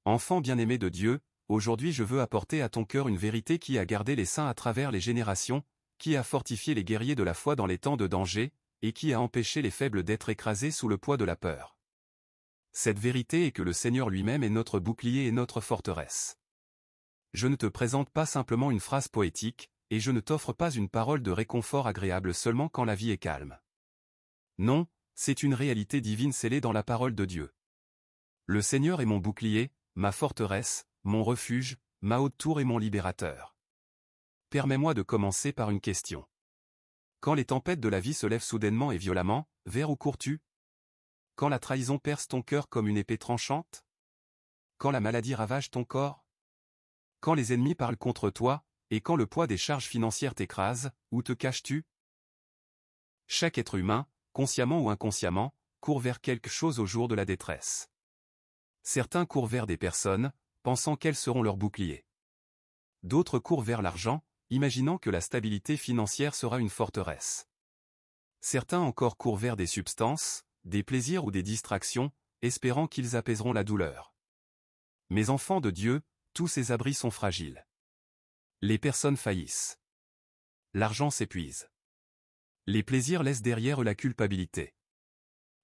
Enfant bien-aimé de Dieu, aujourd'hui je veux apporter à ton cœur une vérité qui a gardé les saints à travers les générations, qui a fortifié les guerriers de la foi dans les temps de danger, et qui a empêché les faibles d'être écrasés sous le poids de la peur. Cette vérité est que le Seigneur lui-même est notre bouclier et notre forteresse. Je ne te présente pas simplement une phrase poétique, et je ne t'offre pas une parole de réconfort agréable seulement quand la vie est calme. Non, c'est une réalité divine scellée dans la parole de Dieu. Le Seigneur est mon bouclier, ma forteresse, mon refuge, ma haute tour et mon libérateur. Permets-moi de commencer par une question. Quand les tempêtes de la vie se lèvent soudainement et violemment, vers où cours-tu? Quand la trahison perce ton cœur comme une épée tranchante? Quand la maladie ravage ton corps? Quand les ennemis parlent contre toi, et quand le poids des charges financières t'écrase, où te caches-tu? Chaque être humain, consciemment ou inconsciemment, court vers quelque chose au jour de la détresse. Certains courent vers des personnes, pensant qu'elles seront leur bouclier. D'autres courent vers l'argent, imaginant que la stabilité financière sera une forteresse. Certains encore courent vers des substances, des plaisirs ou des distractions, espérant qu'ils apaiseront la douleur. Mais enfants de Dieu, tous ces abris sont fragiles. Les personnes faillissent. L'argent s'épuise. Les plaisirs laissent derrière eux la culpabilité.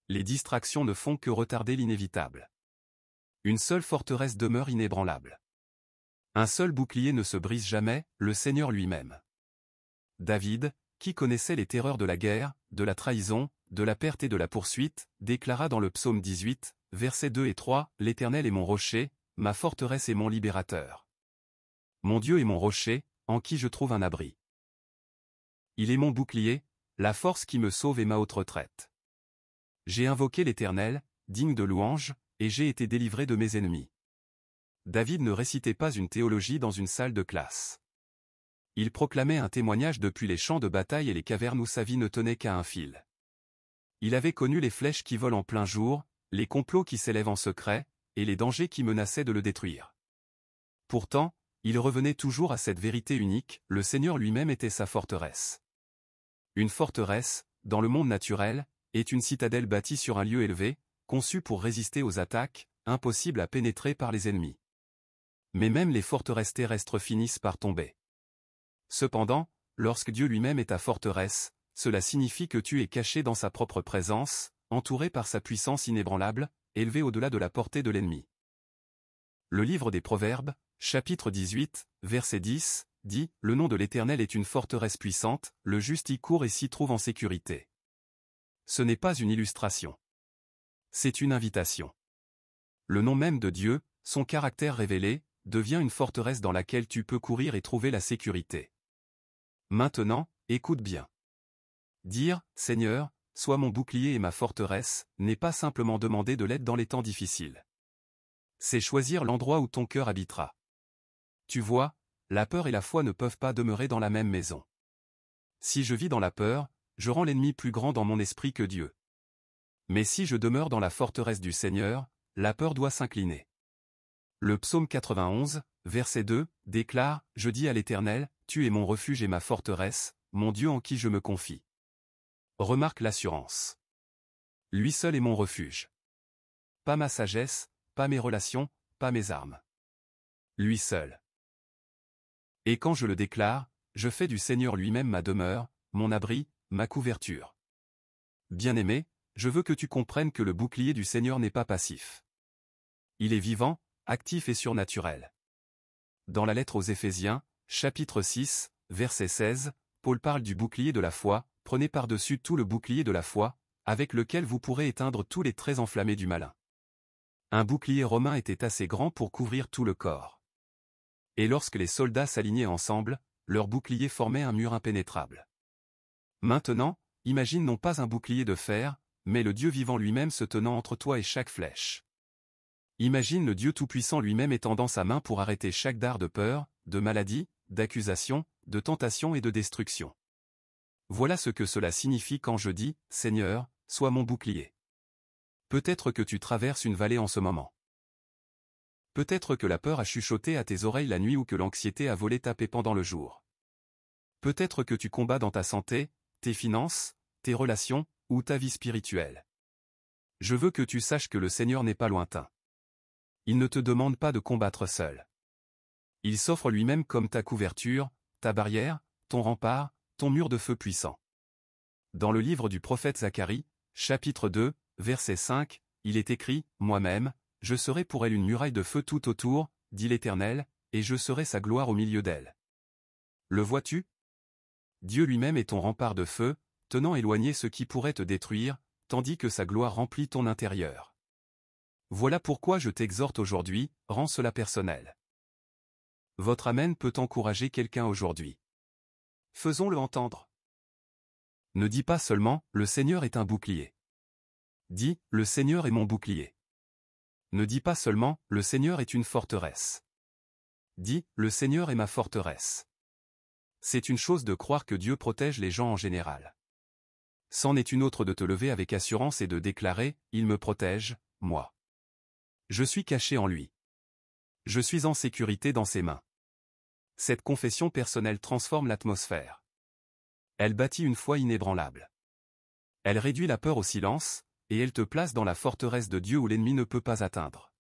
Les distractions ne font que retarder l'inévitable. Une seule forteresse demeure inébranlable. Un seul bouclier ne se brise jamais, le Seigneur lui-même. David, qui connaissait les terreurs de la guerre, de la trahison, de la perte et de la poursuite, déclara dans le psaume 18, versets 2 et 3, « L'Éternel est mon rocher, ma forteresse et mon libérateur. Mon Dieu est mon rocher, en qui je trouve un abri. Il est mon bouclier, la force qui me sauve et ma haute retraite. J'ai invoqué l'Éternel, digne de louange, et j'ai été délivré de mes ennemis. » David ne récitait pas une théologie dans une salle de classe. Il proclamait un témoignage depuis les champs de bataille et les cavernes où sa vie ne tenait qu'à un fil. Il avait connu les flèches qui volent en plein jour, les complots qui s'élèvent en secret, et les dangers qui menaçaient de le détruire. Pourtant, il revenait toujours à cette vérité unique, le Seigneur lui-même était sa forteresse. Une forteresse, dans le monde naturel, est une citadelle bâtie sur un lieu élevé, conçue pour résister aux attaques, impossible à pénétrer par les ennemis. Mais même les forteresses terrestres finissent par tomber. Cependant, lorsque Dieu lui-même est ta forteresse, cela signifie que tu es caché dans sa propre présence, entouré par sa puissance inébranlable, élevé au-delà de la portée de l'ennemi. Le livre des Proverbes, chapitre 18, verset 10, dit « Le nom de l'Éternel est une forteresse puissante, le juste y court et s'y trouve en sécurité. » Ce n'est pas une illustration. C'est une invitation. Le nom même de Dieu, son caractère révélé, devient une forteresse dans laquelle tu peux courir et trouver la sécurité. Maintenant, écoute bien. Dire « Seigneur, sois mon bouclier et ma forteresse » n'est pas simplement demander de l'aide dans les temps difficiles. C'est choisir l'endroit où ton cœur habitera. Tu vois, la peur et la foi ne peuvent pas demeurer dans la même maison. Si je vis dans la peur, je rends l'ennemi plus grand dans mon esprit que Dieu. Mais si je demeure dans la forteresse du Seigneur, la peur doit s'incliner. Le psaume 91, verset 2, déclare « Je dis à l'Éternel, tu es mon refuge et ma forteresse, mon Dieu en qui je me confie. » Remarque l'assurance. Lui seul est mon refuge. Pas ma sagesse, pas mes relations, pas mes armes. Lui seul. Et quand je le déclare, je fais du Seigneur lui-même ma demeure, mon abri, ma couverture. Bien-aimé, je veux que tu comprennes que le bouclier du Seigneur n'est pas passif. Il est vivant, actif et surnaturel. Dans la lettre aux Éphésiens, chapitre 6, verset 16, Paul parle du bouclier de la foi, prenez par-dessus tout le bouclier de la foi, avec lequel vous pourrez éteindre tous les traits enflammés du malin. Un bouclier romain était assez grand pour couvrir tout le corps. Et lorsque les soldats s'alignaient ensemble, leur bouclier formait un mur impénétrable. Maintenant, imagine non pas un bouclier de fer, mais le Dieu vivant lui-même se tenant entre toi et chaque flèche. Imagine le Dieu Tout-Puissant lui-même étendant sa main pour arrêter chaque dard de peur, de maladie, d'accusation, de tentation et de destruction. Voilà ce que cela signifie quand je dis « Seigneur, sois mon bouclier ». Peut-être que tu traverses une vallée en ce moment. Peut-être que la peur a chuchoté à tes oreilles la nuit ou que l'anxiété a volé ta paix pendant le jour. Peut-être que tu combats dans ta santé, tes finances, tes relations, ou ta vie spirituelle. Je veux que tu saches que le Seigneur n'est pas lointain. Il ne te demande pas de combattre seul. Il s'offre lui-même comme ta couverture, ta barrière, ton rempart, ton mur de feu puissant. Dans le livre du prophète Zacharie, chapitre 2, verset 5, il est écrit « Moi-même, je serai pour elle une muraille de feu tout autour, dit l'Éternel, et je serai sa gloire au milieu d'elle. » Le vois-tu? Dieu lui-même est ton rempart de feu, tenant éloigné ce qui pourrait te détruire, tandis que sa gloire remplit ton intérieur. Voilà pourquoi je t'exhorte aujourd'hui, rends cela personnel. Votre Amen peut encourager quelqu'un aujourd'hui. Faisons-le entendre. Ne dis pas seulement « Le Seigneur est un bouclier ». Dis « Le Seigneur est mon bouclier ». Ne dis pas seulement « Le Seigneur est une forteresse ». Dis « Le Seigneur est ma forteresse ». C'est une chose de croire que Dieu protège les gens en général. C'en est une autre de te lever avec assurance et de déclarer « Il me protège, moi. Je suis caché en lui. Je suis en sécurité dans ses mains. » Cette confession personnelle transforme l'atmosphère. Elle bâtit une foi inébranlable. Elle réduit la peur au silence, et elle te place dans la forteresse de Dieu où l'ennemi ne peut pas atteindre.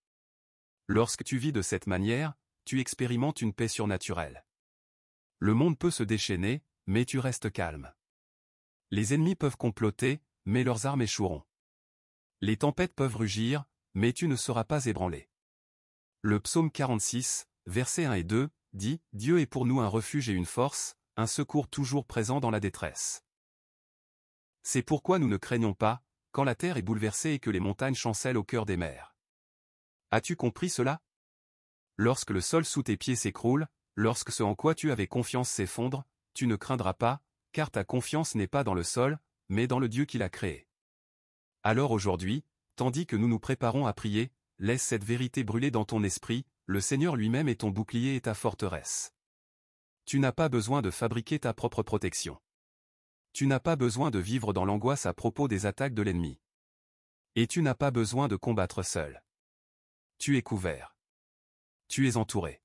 Lorsque tu vis de cette manière, tu expérimentes une paix surnaturelle. Le monde peut se déchaîner, mais tu restes calme. Les ennemis peuvent comploter, mais leurs armes échoueront. Les tempêtes peuvent rugir, mais tu ne seras pas ébranlé. Le psaume 46, versets 1 et 2, dit « Dieu est pour nous un refuge et une force, un secours toujours présent dans la détresse. » C'est pourquoi nous ne craignons pas, quand la terre est bouleversée et que les montagnes chancellent au cœur des mers. As-tu compris cela? Lorsque le sol sous tes pieds s'écroule, lorsque ce en quoi tu avais confiance s'effondre, tu ne craindras pas, car ta confiance n'est pas dans le sol, mais dans le Dieu qui l'a créé. Alors aujourd'hui, tandis que nous nous préparons à prier, laisse cette vérité brûler dans ton esprit, le Seigneur lui-même est ton bouclier et ta forteresse. Tu n'as pas besoin de fabriquer ta propre protection. Tu n'as pas besoin de vivre dans l'angoisse à propos des attaques de l'ennemi. Et tu n'as pas besoin de combattre seul. Tu es couvert. Tu es entouré.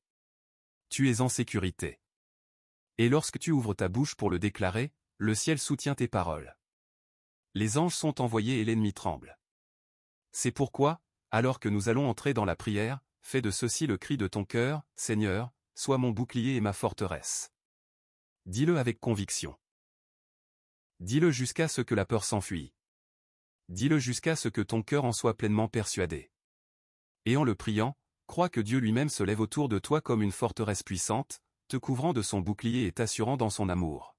Tu es en sécurité. Et lorsque tu ouvres ta bouche pour le déclarer, le ciel soutient tes paroles. Les anges sont envoyés et l'ennemi tremble. C'est pourquoi, alors que nous allons entrer dans la prière, fais de ceci le cri de ton cœur, Seigneur, sois mon bouclier et ma forteresse. Dis-le avec conviction. Dis-le jusqu'à ce que la peur s'enfuit. Dis-le jusqu'à ce que ton cœur en soit pleinement persuadé. Et en le priant, crois que Dieu lui-même se lève autour de toi comme une forteresse puissante, te couvrant de son bouclier et t'assurant dans son amour.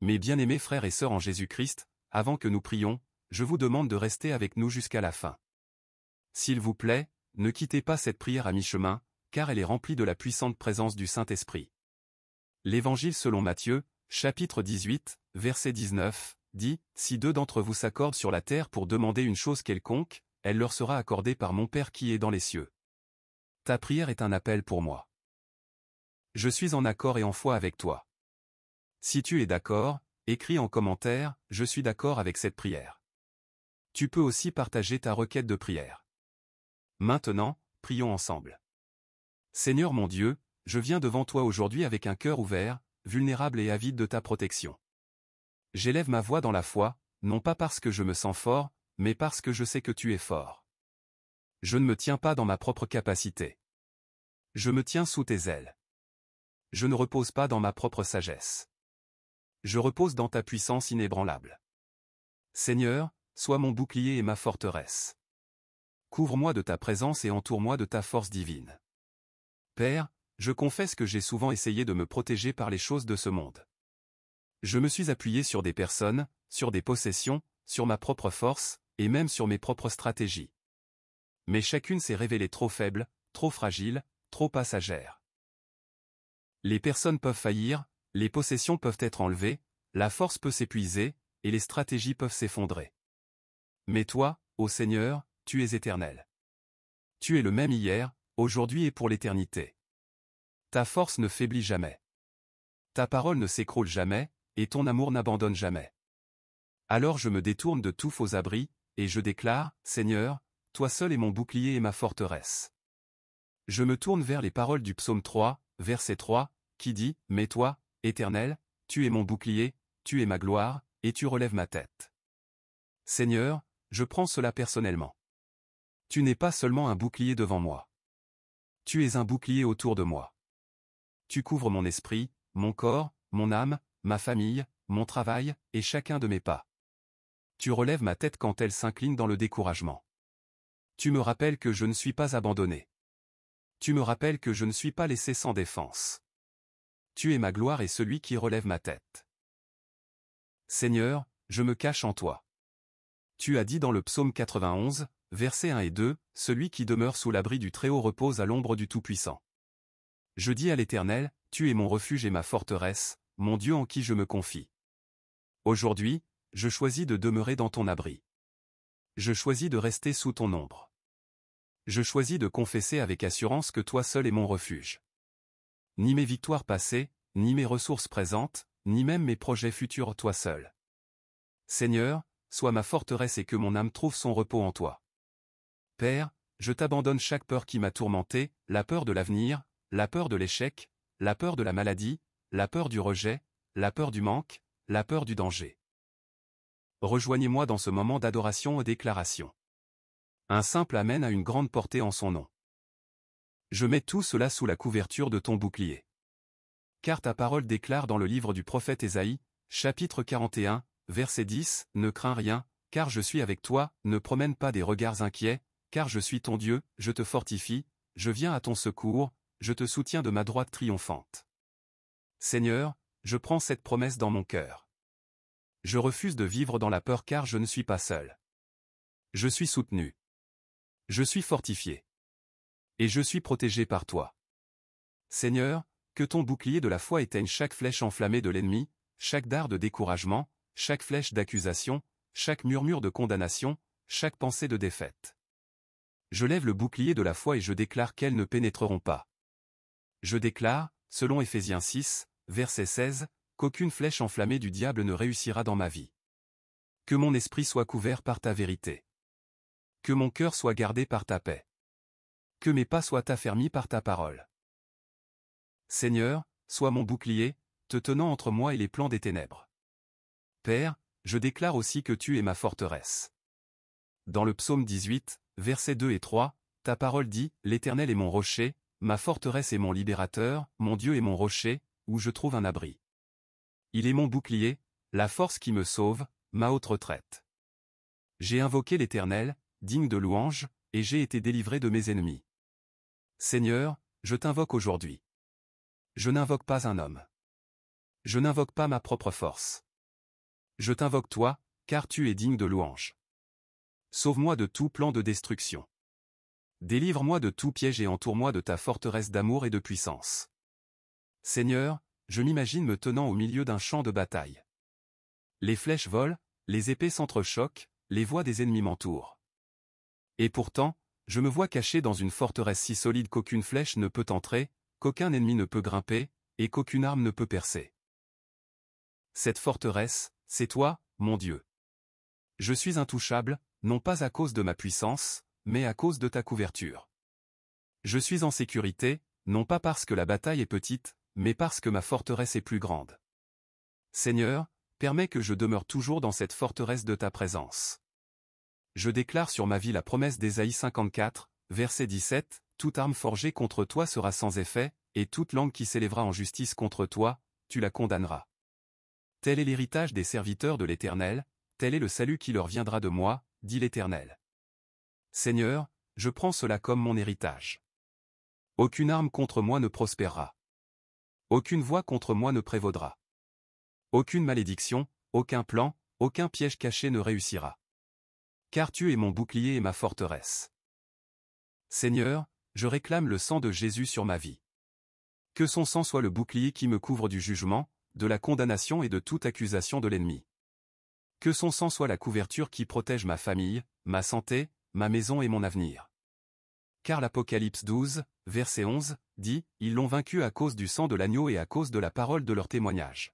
Mes bien-aimés frères et sœurs en Jésus-Christ, avant que nous prions, je vous demande de rester avec nous jusqu'à la fin. S'il vous plaît, ne quittez pas cette prière à mi-chemin, car elle est remplie de la puissante présence du Saint-Esprit. L'Évangile selon Matthieu, chapitre 18, verset 19, dit « Si deux d'entre vous s'accordent sur la terre pour demander une chose quelconque, elle leur sera accordée par mon Père qui est dans les cieux. » Ta prière est un appel pour moi. Je suis en accord et en foi avec toi. Si tu es d'accord, écris en commentaire « Je suis d'accord avec cette prière ». Tu peux aussi partager ta requête de prière. Maintenant, prions ensemble. Seigneur mon Dieu, je viens devant toi aujourd'hui avec un cœur ouvert, vulnérable et avide de ta protection. J'élève ma voix dans la foi, non pas parce que je me sens fort, mais parce que je sais que tu es fort. Je ne me tiens pas dans ma propre capacité. Je me tiens sous tes ailes. Je ne repose pas dans ma propre sagesse. Je repose dans ta puissance inébranlable. Seigneur, sois mon bouclier et ma forteresse. Couvre-moi de ta présence et entoure-moi de ta force divine. Père, je confesse que j'ai souvent essayé de me protéger par les choses de ce monde. Je me suis appuyé sur des personnes, sur des possessions, sur ma propre force, et même sur mes propres stratégies. Mais chacune s'est révélée trop faible, trop fragile, trop passagère. Les personnes peuvent faillir, les possessions peuvent être enlevées, la force peut s'épuiser, et les stratégies peuvent s'effondrer. Mais toi, ô Seigneur, tu es éternel. Tu es le même hier, aujourd'hui et pour l'éternité. Ta force ne faiblit jamais. Ta parole ne s'écroule jamais, et ton amour n'abandonne jamais. Alors je me détourne de tout faux abri, et je déclare, Seigneur, toi seul es mon bouclier et ma forteresse. Je me tourne vers les paroles du psaume 3, verset 3, qui dit, mais toi, Éternel, tu es mon bouclier, tu es ma gloire, et tu relèves ma tête. Seigneur, je prends cela personnellement. Tu n'es pas seulement un bouclier devant moi. Tu es un bouclier autour de moi. Tu couvres mon esprit, mon corps, mon âme, ma famille, mon travail, et chacun de mes pas. Tu relèves ma tête quand elle s'incline dans le découragement. Tu me rappelles que je ne suis pas abandonné. Tu me rappelles que je ne suis pas laissé sans défense. Tu es ma gloire et celui qui relève ma tête. Seigneur, je me cache en toi. Tu as dit dans le psaume 91, versets 1 et 2, « Celui qui demeure sous l'abri du Très-Haut repose à l'ombre du Tout-Puissant. » Je dis à l'Éternel, tu es mon refuge et ma forteresse, mon Dieu en qui je me confie. Aujourd'hui, je choisis de demeurer dans ton abri. Je choisis de rester sous ton ombre. Je choisis de confesser avec assurance que toi seul es mon refuge. Ni mes victoires passées, ni mes ressources présentes, ni même mes projets futurs, toi seul. Seigneur, sois ma forteresse et que mon âme trouve son repos en toi. Père, je t'abandonne chaque peur qui m'a tourmenté, la peur de l'avenir, la peur de l'échec, la peur de la maladie, la peur du rejet, la peur du manque, la peur du danger. Rejoignez-moi dans ce moment d'adoration et déclaration. Un simple Amen a une grande portée en son nom. Je mets tout cela sous la couverture de ton bouclier. Car ta parole déclare dans le livre du prophète Ésaïe, chapitre 41, verset 10, « Ne crains rien, car je suis avec toi, ne promène pas des regards inquiets, car je suis ton Dieu, je te fortifie, je viens à ton secours, je te soutiens de ma droite triomphante. » Seigneur, je prends cette promesse dans mon cœur. Je refuse de vivre dans la peur car je ne suis pas seul. Je suis soutenu. Je suis fortifié. Et je suis protégé par toi. Seigneur, que ton bouclier de la foi éteigne chaque flèche enflammée de l'ennemi, chaque dard de découragement, chaque flèche d'accusation, chaque murmure de condamnation, chaque pensée de défaite. Je lève le bouclier de la foi et je déclare qu'elles ne pénétreront pas. Je déclare, selon Éphésiens 6, verset 16, qu'aucune flèche enflammée du diable ne réussira dans ma vie. Que mon esprit soit couvert par ta vérité. Que mon cœur soit gardé par ta paix. Que mes pas soient affermis par ta parole. Seigneur, sois mon bouclier, te tenant entre moi et les plans des ténèbres. Père, je déclare aussi que tu es ma forteresse. Dans le psaume 18, versets 2 et 3, ta parole dit, « L'Éternel est mon rocher, ma forteresse est mon libérateur, mon Dieu est mon rocher, où je trouve un abri. Il est mon bouclier, la force qui me sauve, ma haute retraite. J'ai invoqué l'Éternel, digne de louange, et j'ai été délivré de mes ennemis. Seigneur, je t'invoque aujourd'hui. Je n'invoque pas un homme. Je n'invoque pas ma propre force. Je t'invoque toi, car tu es digne de louange. Sauve-moi de tout plan de destruction. Délivre-moi de tout piège et entoure-moi de ta forteresse d'amour et de puissance. Seigneur, je m'imagine me tenant au milieu d'un champ de bataille. Les flèches volent, les épées s'entrechoquent, les voix des ennemis m'entourent. Et pourtant, je me vois caché dans une forteresse si solide qu'aucune flèche ne peut entrer, qu'aucun ennemi ne peut grimper, et qu'aucune arme ne peut percer. Cette forteresse, c'est toi, mon Dieu. Je suis intouchable, non pas à cause de ma puissance, mais à cause de ta couverture. Je suis en sécurité, non pas parce que la bataille est petite, mais parce que ma forteresse est plus grande. Seigneur, permets que je demeure toujours dans cette forteresse de ta présence. Je déclare sur ma vie la promesse d'Ésaïe 54, verset 17, « Toute arme forgée contre toi sera sans effet, et toute langue qui s'élèvera en justice contre toi, tu la condamneras. Tel est l'héritage des serviteurs de l'Éternel, tel est le salut qui leur viendra de moi, dit l'Éternel. Seigneur, je prends cela comme mon héritage. Aucune arme contre moi ne prospérera. Aucune voix contre moi ne prévaudra. Aucune malédiction, aucun plan, aucun piège caché ne réussira. Car tu es mon bouclier et ma forteresse. Seigneur, je réclame le sang de Jésus sur ma vie. Que son sang soit le bouclier qui me couvre du jugement, de la condamnation et de toute accusation de l'ennemi. Que son sang soit la couverture qui protège ma famille, ma santé, ma maison et mon avenir. Car l'Apocalypse 12, verset 11, dit, « Ils l'ont vaincu à cause du sang de l'agneau et à cause de la parole de leur témoignage. »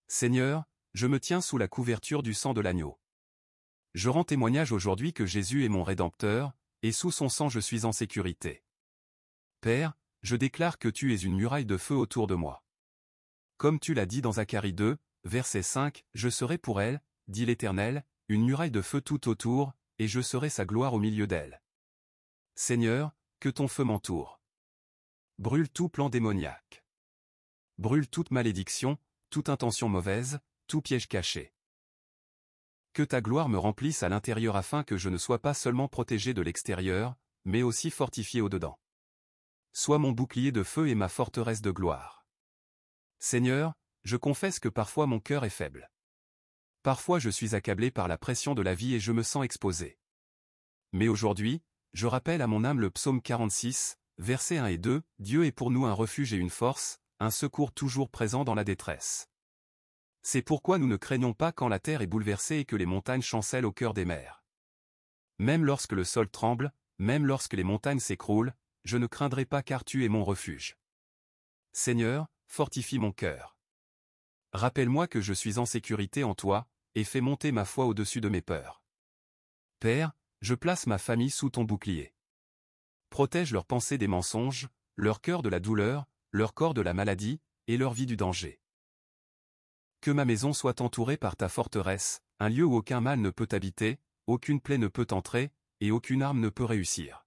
Seigneur, je me tiens sous la couverture du sang de l'agneau. Je rends témoignage aujourd'hui que Jésus est mon Rédempteur, et sous son sang je suis en sécurité. Père, je déclare que tu es une muraille de feu autour de moi. Comme tu l'as dit dans Zacharie 2, verset 5, « Je serai pour elle, dit l'Éternel, une muraille de feu tout autour, et je serai sa gloire au milieu d'elle. » Seigneur, que ton feu m'entoure. Brûle tout plan démoniaque. Brûle toute malédiction, toute intention mauvaise, tout piège caché. Que ta gloire me remplisse à l'intérieur afin que je ne sois pas seulement protégé de l'extérieur, mais aussi fortifié au-dedans. Sois mon bouclier de feu et ma forteresse de gloire. Seigneur, je confesse que parfois mon cœur est faible. Parfois je suis accablé par la pression de la vie et je me sens exposé. Mais aujourd'hui, je rappelle à mon âme le psaume 46, versets 1 et 2, Dieu est pour nous un refuge et une force, un secours toujours présent dans la détresse. C'est pourquoi nous ne craignons pas quand la terre est bouleversée et que les montagnes chancellent au cœur des mers. Même lorsque le sol tremble, même lorsque les montagnes s'écroulent, je ne craindrai pas car tu es mon refuge. Seigneur, fortifie mon cœur. Rappelle-moi que je suis en sécurité en toi, et fais monter ma foi au-dessus de mes peurs. Père, je place ma famille sous ton bouclier. Protège leurs pensées des mensonges, leur cœur de la douleur, leur corps de la maladie, et leur vie du danger. Que ma maison soit entourée par ta forteresse, un lieu où aucun mal ne peut habiter, aucune plaie ne peut entrer, et aucune arme ne peut réussir.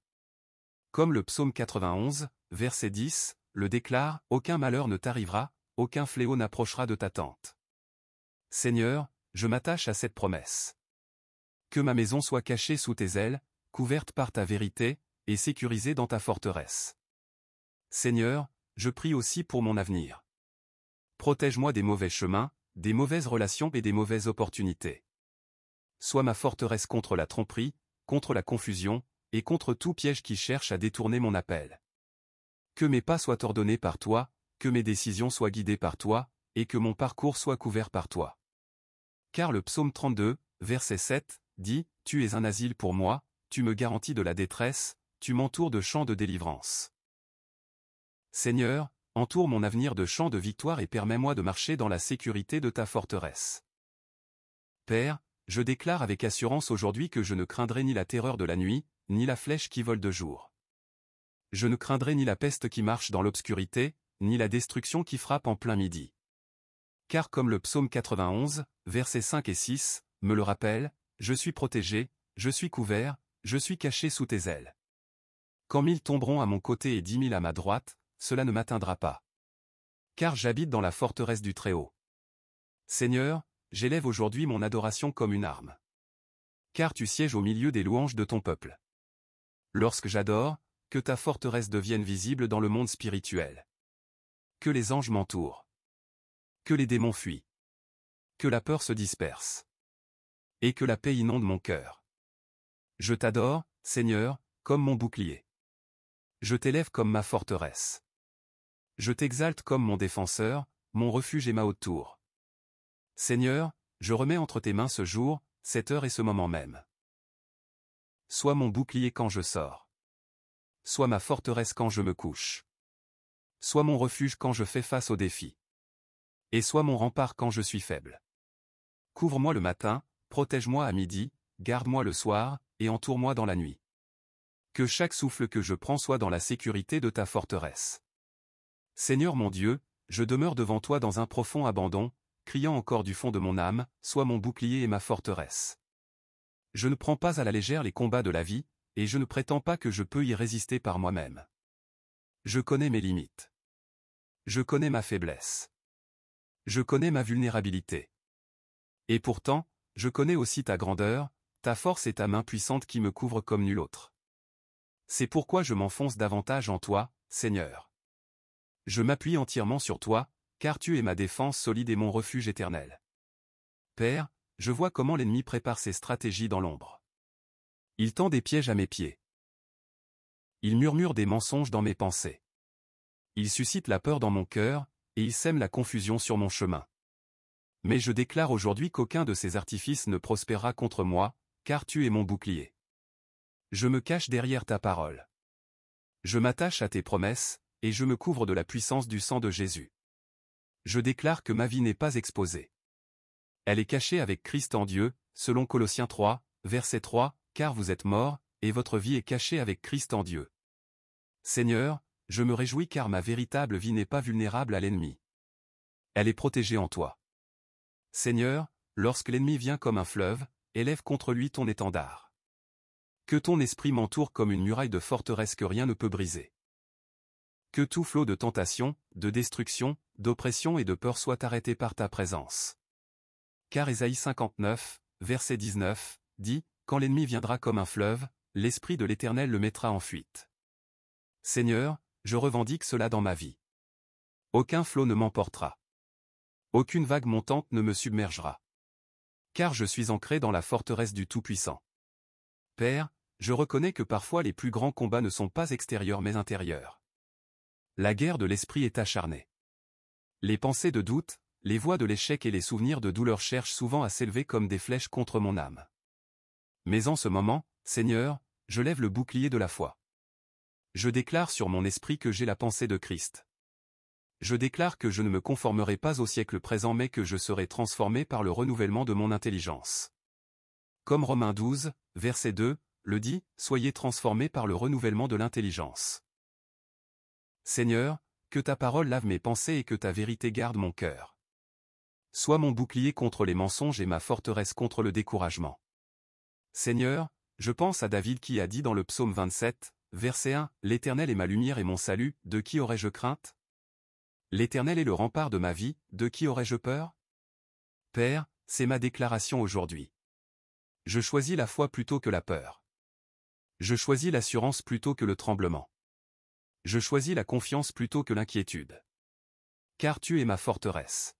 Comme le psaume 91, verset 10, le déclare, aucun malheur ne t'arrivera, aucun fléau n'approchera de ta tente. Seigneur, je m'attache à cette promesse. Que ma maison soit cachée sous tes ailes, couverte par ta vérité, et sécurisée dans ta forteresse. Seigneur, je prie aussi pour mon avenir. Protège-moi des mauvais chemins, des mauvaises relations et des mauvaises opportunités. Sois ma forteresse contre la tromperie, contre la confusion, et contre tout piège qui cherche à détourner mon appel. Que mes pas soient ordonnés par toi, que mes décisions soient guidées par toi, et que mon parcours soit couvert par toi. Car le psaume 32, verset 7, dit, « Tu es un asile pour moi, tu me garantis de la détresse, tu m'entoures de chants de délivrance. » Seigneur, entoure mon avenir de chants de victoire et permets-moi de marcher dans la sécurité de ta forteresse. Père, je déclare avec assurance aujourd'hui que je ne craindrai ni la terreur de la nuit, ni la flèche qui vole de jour. Je ne craindrai ni la peste qui marche dans l'obscurité, ni la destruction qui frappe en plein midi. Car comme le psaume 91, versets 5 et 6, me le rappelle, je suis protégé, je suis couvert, je suis caché sous tes ailes. Quand 1000 tomberont à mon côté et 10 000 à ma droite, cela ne m'atteindra pas. Car j'habite dans la forteresse du Très-Haut. Seigneur, j'élève aujourd'hui mon adoration comme une arme. Car tu sièges au milieu des louanges de ton peuple. Lorsque j'adore, que ta forteresse devienne visible dans le monde spirituel. Que les anges m'entourent. Que les démons fuient. Que la peur se disperse. Et que la paix inonde mon cœur. Je t'adore, Seigneur, comme mon bouclier. Je t'élève comme ma forteresse. Je t'exalte comme mon défenseur, mon refuge et ma haute tour. Seigneur, je remets entre tes mains ce jour, cette heure et ce moment même. Sois mon bouclier quand je sors. Sois ma forteresse quand je me couche. Sois mon refuge quand je fais face aux défis. Et sois mon rempart quand je suis faible. Couvre-moi le matin, protège-moi à midi, garde-moi le soir, et entoure-moi dans la nuit. Que chaque souffle que je prends soit dans la sécurité de ta forteresse. Seigneur mon Dieu, je demeure devant toi dans un profond abandon, criant encore du fond de mon âme, sois mon bouclier et ma forteresse. Je ne prends pas à la légère les combats de la vie, et je ne prétends pas que je peux y résister par moi-même. Je connais mes limites. Je connais ma faiblesse. Je connais ma vulnérabilité. Et pourtant, je connais aussi ta grandeur, ta force et ta main puissante qui me couvrent comme nul autre. C'est pourquoi je m'enfonce davantage en toi, Seigneur. Je m'appuie entièrement sur toi, car tu es ma défense solide et mon refuge éternel. Père, je vois comment l'ennemi prépare ses stratégies dans l'ombre. Il tend des pièges à mes pieds. Il murmure des mensonges dans mes pensées. Il suscite la peur dans mon cœur, et il sème la confusion sur mon chemin. Mais je déclare aujourd'hui qu'aucun de ces artifices ne prospérera contre moi, car tu es mon bouclier. Je me cache derrière ta parole. Je m'attache à tes promesses, et je me couvre de la puissance du sang de Jésus. Je déclare que ma vie n'est pas exposée. Elle est cachée avec Christ en Dieu, selon Colossiens 3, verset 3, car vous êtes morts, et votre vie est cachée avec Christ en Dieu. Seigneur, je me réjouis car ma véritable vie n'est pas vulnérable à l'ennemi. Elle est protégée en toi. Seigneur, lorsque l'ennemi vient comme un fleuve, élève contre lui ton étendard. Que ton esprit m'entoure comme une muraille de forteresse que rien ne peut briser. Que tout flot de tentation, de destruction, d'oppression et de peur soit arrêté par ta présence. Car Ésaïe 59, verset 19, dit, « Quand l'ennemi viendra comme un fleuve, l'Esprit de l'Éternel le mettra en fuite. » Seigneur, je revendique cela dans ma vie. Aucun flot ne m'emportera. Aucune vague montante ne me submergera. Car je suis ancré dans la forteresse du Tout-Puissant. Père, je reconnais que parfois les plus grands combats ne sont pas extérieurs mais intérieurs. La guerre de l'esprit est acharnée. Les pensées de doute, les voix de l'échec et les souvenirs de douleur cherchent souvent à s'élever comme des flèches contre mon âme. Mais en ce moment, Seigneur, je lève le bouclier de la foi. Je déclare sur mon esprit que j'ai la pensée de Christ. Je déclare que je ne me conformerai pas au siècle présent mais que je serai transformé par le renouvellement de mon intelligence. Comme Romains 12, verset 2, le dit, « Soyez transformés par le renouvellement de l'intelligence. » Seigneur, que ta parole lave mes pensées et que ta vérité garde mon cœur. Sois mon bouclier contre les mensonges et ma forteresse contre le découragement. Seigneur, je pense à David qui a dit dans le psaume 27, verset 1, « L'Éternel est ma lumière et mon salut, de qui aurais-je crainte ? L'Éternel est le rempart de ma vie, de qui aurais-je peur ? » Père, c'est ma déclaration aujourd'hui. Je choisis la foi plutôt que la peur. Je choisis l'assurance plutôt que le tremblement. Je choisis la confiance plutôt que l'inquiétude. Car tu es ma forteresse.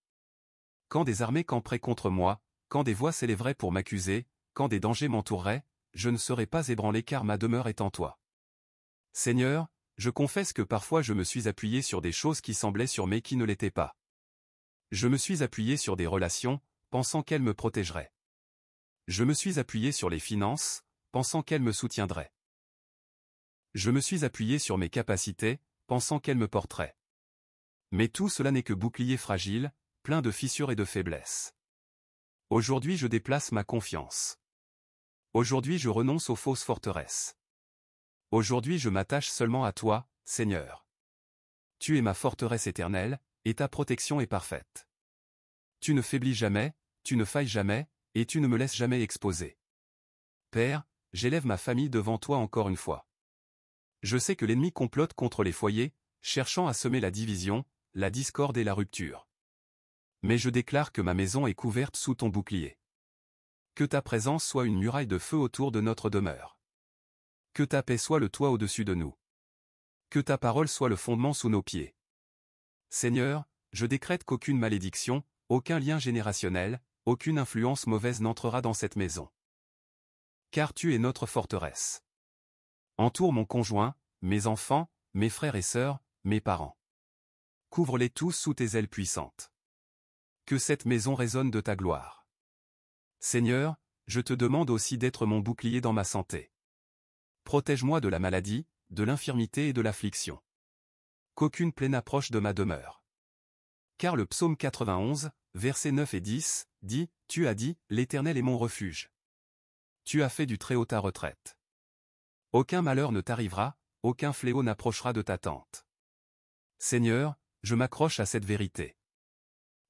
Quand des armées camperaient contre moi, quand des voix s'élèveraient pour m'accuser, quand des dangers m'entoureraient, je ne serais pas ébranlé car ma demeure est en toi. Seigneur, je confesse que parfois je me suis appuyé sur des choses qui semblaient sûres mais qui ne l'étaient pas. Je me suis appuyé sur des relations, pensant qu'elles me protégeraient. Je me suis appuyé sur les finances, pensant qu'elles me soutiendraient. Je me suis appuyé sur mes capacités, pensant qu'elles me porteraient. Mais tout cela n'est que bouclier fragile, plein de fissures et de faiblesses. Aujourd'hui je déplace ma confiance. Aujourd'hui je renonce aux fausses forteresses. Aujourd'hui je m'attache seulement à toi, Seigneur. Tu es ma forteresse éternelle, et ta protection est parfaite. Tu ne faiblis jamais, tu ne failles jamais, et tu ne me laisses jamais exposer. Père, j'élève ma famille devant toi encore une fois. Je sais que l'ennemi complote contre les foyers, cherchant à semer la division, la discorde et la rupture. Mais je déclare que ma maison est couverte sous ton bouclier. Que ta présence soit une muraille de feu autour de notre demeure. Que ta paix soit le toit au-dessus de nous. Que ta parole soit le fondement sous nos pieds. Seigneur, je décrète qu'aucune malédiction, aucun lien générationnel, aucune influence mauvaise n'entrera dans cette maison. Car tu es notre forteresse. Entoure mon conjoint, mes enfants, mes frères et sœurs, mes parents. Couvre-les tous sous tes ailes puissantes. Que cette maison résonne de ta gloire. Seigneur, je te demande aussi d'être mon bouclier dans ma santé. Protège-moi de la maladie, de l'infirmité et de l'affliction. Qu'aucune plaie n'approche de ma demeure. Car le psaume 91, versets 9 et 10, dit, « Tu as dit, l'Éternel est mon refuge. Tu as fait du Très-Haut ta retraite. Aucun malheur ne t'arrivera, aucun fléau n'approchera de ta tente. » Seigneur, je m'accroche à cette vérité.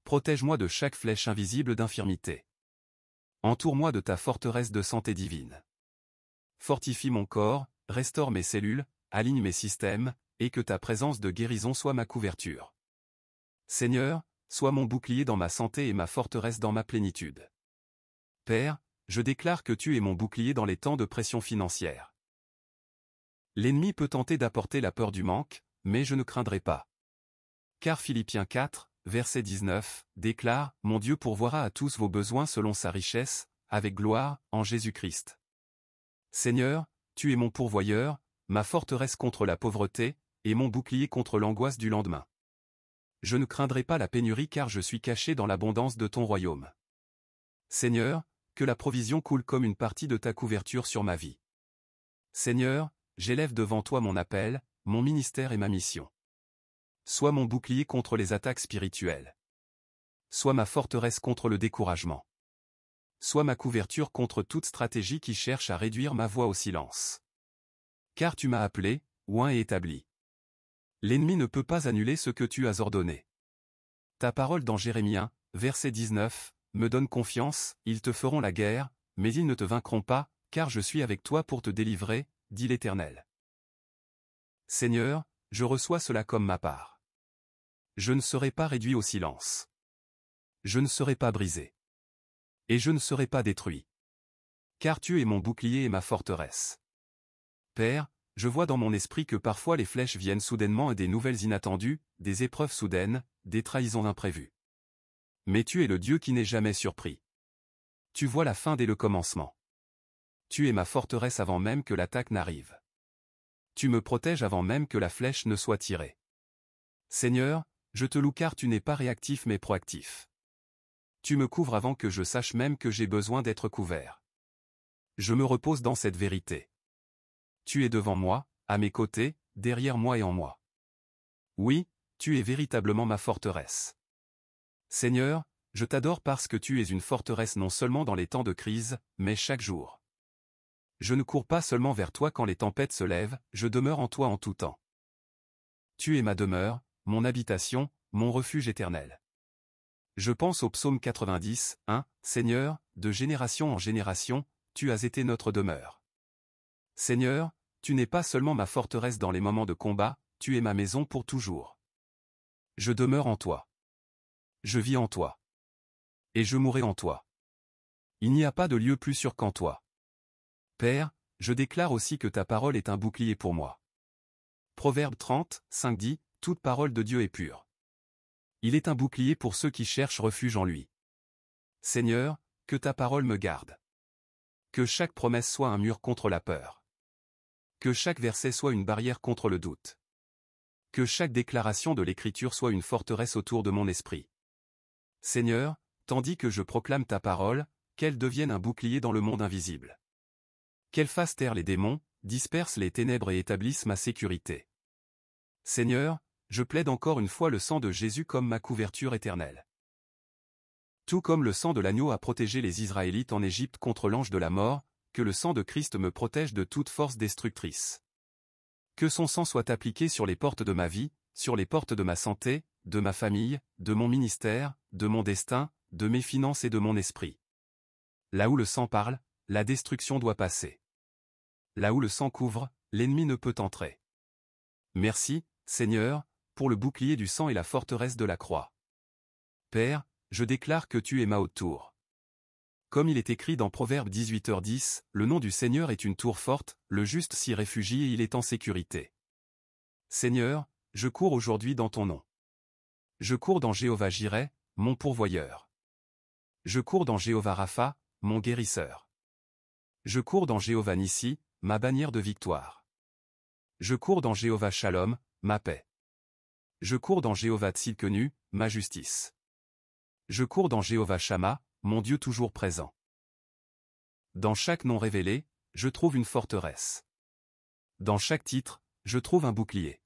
Protège-moi de chaque flèche invisible d'infirmité. Entoure-moi de ta forteresse de santé divine. Fortifie mon corps, restaure mes cellules, aligne mes systèmes, et que ta présence de guérison soit ma couverture. Seigneur, sois mon bouclier dans ma santé et ma forteresse dans ma plénitude. Père, je déclare que tu es mon bouclier dans les temps de pression financière. L'ennemi peut tenter d'apporter la peur du manque, mais je ne craindrai pas. Car Philippiens 4, verset 19, déclare, « Mon Dieu pourvoira à tous vos besoins selon sa richesse, avec gloire, en Jésus-Christ. » Seigneur, tu es mon pourvoyeur, ma forteresse contre la pauvreté, et mon bouclier contre l'angoisse du lendemain. Je ne craindrai pas la pénurie car je suis caché dans l'abondance de ton royaume. Seigneur, que la provision coule comme une partie de ta couverture sur ma vie. Seigneur, j'élève devant toi mon appel, mon ministère et ma mission. Sois mon bouclier contre les attaques spirituelles. Sois ma forteresse contre le découragement. Sois ma couverture contre toute stratégie qui cherche à réduire ma voix au silence. Car tu m'as appelé, oint et établi. L'ennemi ne peut pas annuler ce que tu as ordonné. Ta parole dans Jérémie 1, verset 19, me donne confiance, ils te feront la guerre, mais ils ne te vaincront pas, car je suis avec toi pour te délivrer, dit l'Éternel. Seigneur, je reçois cela comme ma part. Je ne serai pas réduit au silence. Je ne serai pas brisé. Et je ne serai pas détruit. Car tu es mon bouclier et ma forteresse. Père, je vois dans mon esprit que parfois les flèches viennent soudainement et des nouvelles inattendues, des épreuves soudaines, des trahisons imprévues. Mais tu es le Dieu qui n'est jamais surpris. Tu vois la fin dès le commencement. Tu es ma forteresse avant même que l'attaque n'arrive. Tu me protèges avant même que la flèche ne soit tirée. Seigneur, je te loue car tu n'es pas réactif mais proactif. Tu me couvres avant que je sache même que j'ai besoin d'être couvert. Je me repose dans cette vérité. Tu es devant moi, à mes côtés, derrière moi et en moi. Oui, tu es véritablement ma forteresse. Seigneur, je t'adore parce que tu es une forteresse non seulement dans les temps de crise, mais chaque jour. Je ne cours pas seulement vers toi quand les tempêtes se lèvent, je demeure en toi en tout temps. Tu es ma demeure, mon habitation, mon refuge éternel. Je pense au psaume 90, 1, Seigneur, de génération en génération, tu as été notre demeure. Seigneur, tu n'es pas seulement ma forteresse dans les moments de combat, tu es ma maison pour toujours. Je demeure en toi. Je vis en toi. Et je mourrai en toi. Il n'y a pas de lieu plus sûr qu'en toi. Père, je déclare aussi que ta parole est un bouclier pour moi. Proverbe 30, 5 dit, toute parole de Dieu est pure. Il est un bouclier pour ceux qui cherchent refuge en lui. Seigneur, que ta parole me garde. Que chaque promesse soit un mur contre la peur. Que chaque verset soit une barrière contre le doute. Que chaque déclaration de l'Écriture soit une forteresse autour de mon esprit. Seigneur, tandis que je proclame ta parole, qu'elle devienne un bouclier dans le monde invisible. Qu'elle fasse taire les démons, disperse les ténèbres et établisse ma sécurité. Seigneur, je plaide encore une fois le sang de Jésus comme ma couverture éternelle. Tout comme le sang de l'agneau a protégé les Israélites en Égypte contre l'ange de la mort, que le sang de Christ me protège de toute force destructrice. Que son sang soit appliqué sur les portes de ma vie, sur les portes de ma santé, de ma famille, de mon ministère, de mon destin, de mes finances et de mon esprit. Là où le sang parle, la destruction doit passer. Là où le sang couvre, l'ennemi ne peut entrer. Merci, Seigneur, pour le bouclier du sang et la forteresse de la croix. Père, je déclare que tu es ma haute tour. Comme il est écrit dans Proverbe 18h10, le nom du Seigneur est une tour forte, le juste s'y réfugie et il est en sécurité. Seigneur, je cours aujourd'hui dans ton nom. Je cours dans Jéhovah Jireh, mon pourvoyeur. Je cours dans Jéhovah Rapha, mon guérisseur. Je cours dans Jéhovah Nissi, ma bannière de victoire. Je cours dans Jéhovah Shalom, ma paix. Je cours dans Jéhovah Tsidkenu, ma justice. Je cours dans Jéhovah Shammah, mon Dieu toujours présent. Dans chaque nom révélé, je trouve une forteresse. Dans chaque titre, je trouve un bouclier.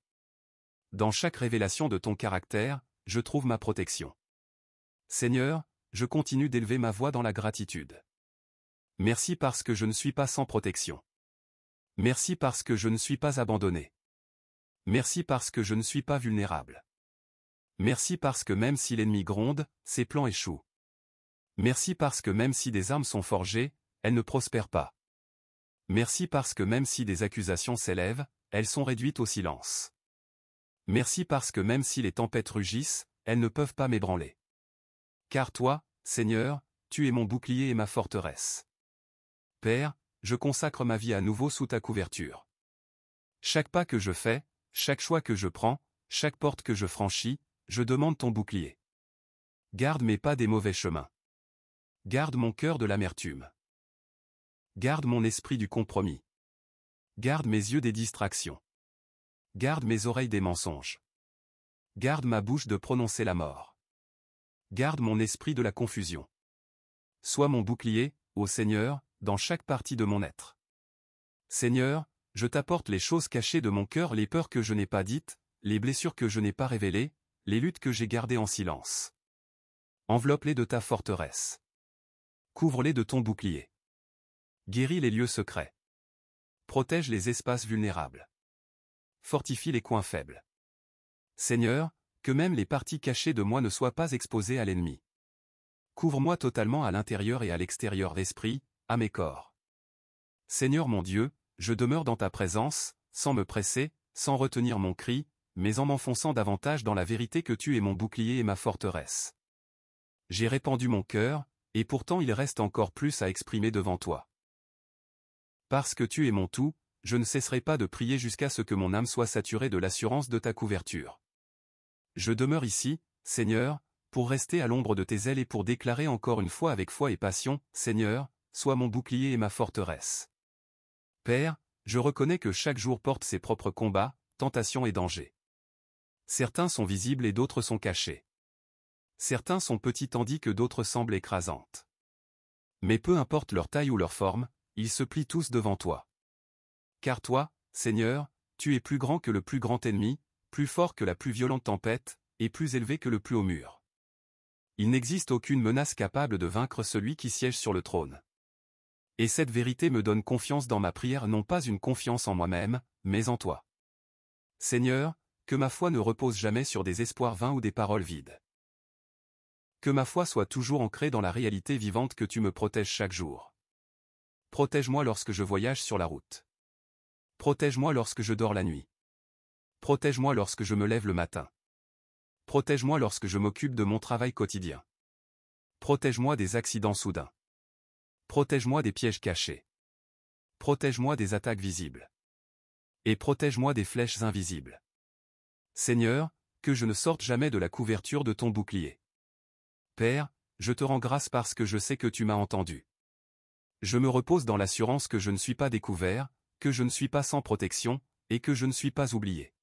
Dans chaque révélation de ton caractère, je trouve ma protection. Seigneur, je continue d'élever ma voix dans la gratitude. Merci parce que je ne suis pas sans protection. Merci parce que je ne suis pas abandonné. Merci parce que je ne suis pas vulnérable. Merci parce que même si l'ennemi gronde, ses plans échouent. Merci parce que même si des armes sont forgées, elles ne prospèrent pas. Merci parce que même si des accusations s'élèvent, elles sont réduites au silence. Merci parce que même si les tempêtes rugissent, elles ne peuvent pas m'ébranler. Car toi, Seigneur, tu es mon bouclier et ma forteresse. Père, je consacre ma vie à nouveau sous ta couverture. Chaque pas que je fais, chaque choix que je prends, chaque porte que je franchis, je demande ton bouclier. Garde mes pas des mauvais chemins. Garde mon cœur de l'amertume. Garde mon esprit du compromis. Garde mes yeux des distractions. Garde mes oreilles des mensonges. Garde ma bouche de prononcer la mort. Garde mon esprit de la confusion. Sois mon bouclier, ô Seigneur, dans chaque partie de mon être. Seigneur, je t'apporte les choses cachées de mon cœur, les peurs que je n'ai pas dites, les blessures que je n'ai pas révélées, les luttes que j'ai gardées en silence. Enveloppe-les de ta forteresse. Couvre-les de ton bouclier. Guéris les lieux secrets. Protège les espaces vulnérables. Fortifie les coins faibles. Seigneur, que même les parties cachées de moi ne soient pas exposées à l'ennemi. Couvre-moi totalement à l'intérieur et à l'extérieur d'esprit, à mes corps. Seigneur mon Dieu, je demeure dans ta présence, sans me presser, sans retenir mon cri, mais en m'enfonçant davantage dans la vérité que tu es mon bouclier et ma forteresse. J'ai répandu mon cœur, et pourtant il reste encore plus à exprimer devant toi. Parce que tu es mon tout, je ne cesserai pas de prier jusqu'à ce que mon âme soit saturée de l'assurance de ta couverture. Je demeure ici, Seigneur, pour rester à l'ombre de tes ailes et pour déclarer encore une fois avec foi et passion, Seigneur, sois mon bouclier et ma forteresse. Père, je reconnais que chaque jour porte ses propres combats, tentations et dangers. Certains sont visibles et d'autres sont cachés. Certains sont petits tandis que d'autres semblent écrasantes. Mais peu importe leur taille ou leur forme, ils se plient tous devant toi. Car toi, Seigneur, tu es plus grand que le plus grand ennemi, plus fort que la plus violente tempête, et plus élevé que le plus haut mur. Il n'existe aucune menace capable de vaincre celui qui siège sur le trône. Et cette vérité me donne confiance dans ma prière, non pas une confiance en moi-même, mais en toi. Seigneur, que ma foi ne repose jamais sur des espoirs vains ou des paroles vides. Que ma foi soit toujours ancrée dans la réalité vivante que tu me protèges chaque jour. Protège-moi lorsque je voyage sur la route. Protège-moi lorsque je dors la nuit. Protège-moi lorsque je me lève le matin. Protège-moi lorsque je m'occupe de mon travail quotidien. Protège-moi des accidents soudains. Protège-moi des pièges cachés. Protège-moi des attaques visibles. Et protège-moi des flèches invisibles. Seigneur, que je ne sorte jamais de la couverture de ton bouclier. Père, je te rends grâce parce que je sais que tu m'as entendu. Je me repose dans l'assurance que je ne suis pas découvert, que je ne suis pas sans protection, et que je ne suis pas oublié.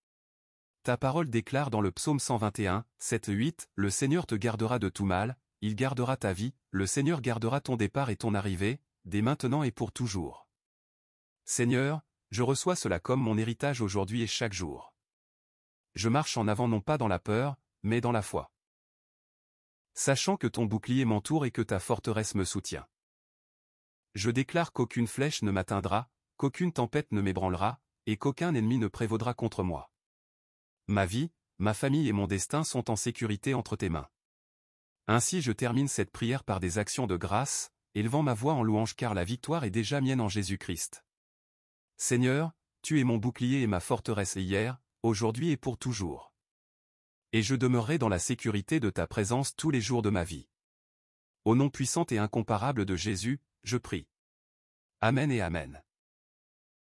Ta parole déclare dans le psaume 121, 7-8, « Le Seigneur te gardera de tout mal, il gardera ta vie, le Seigneur gardera ton départ et ton arrivée, dès maintenant et pour toujours. » Seigneur, je reçois cela comme mon héritage aujourd'hui et chaque jour. Je marche en avant non pas dans la peur, mais dans la foi. Sachant que ton bouclier m'entoure et que ta forteresse me soutient. Je déclare qu'aucune flèche ne m'atteindra, qu'aucune tempête ne m'ébranlera, et qu'aucun ennemi ne prévaudra contre moi. Ma vie, ma famille et mon destin sont en sécurité entre tes mains. Ainsi je termine cette prière par des actions de grâce, élevant ma voix en louange car la victoire est déjà mienne en Jésus-Christ. Seigneur, tu es mon bouclier et ma forteresse hier, aujourd'hui et pour toujours. Et je demeurerai dans la sécurité de ta présence tous les jours de ma vie. Au nom puissant et incomparable de Jésus, je prie. Amen et Amen.